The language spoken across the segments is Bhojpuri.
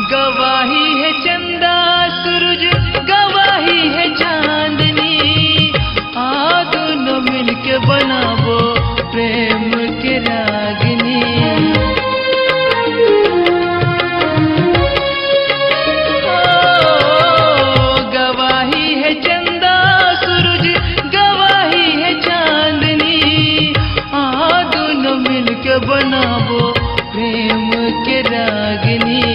गवाही है चंदा सूरज, गवाही है चांदनी, आ दोनों मिलके बनावो प्रेम के रागनी। गवाही है चंदा सूरज, गवाही है चांदनी, आ दोनों मिलके बनावो प्रेम के रागनी।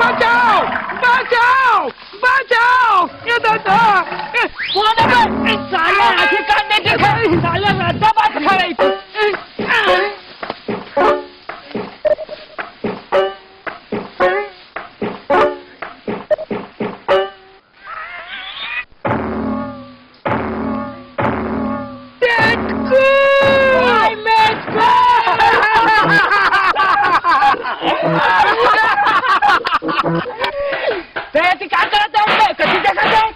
बचाओ बचाओ बचाओ, ये दादा साले आखिर काटने देखो, साले रास्ता बात खा रही थी।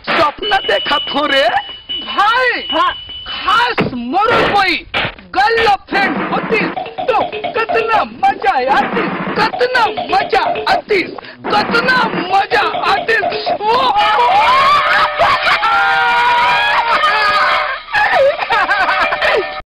स्वप्न देखा थो रे भाई, खास मोर कोई गर्लफ्रेंड होती तो कितना मजा आती, कितना मजा आती, कितना मजा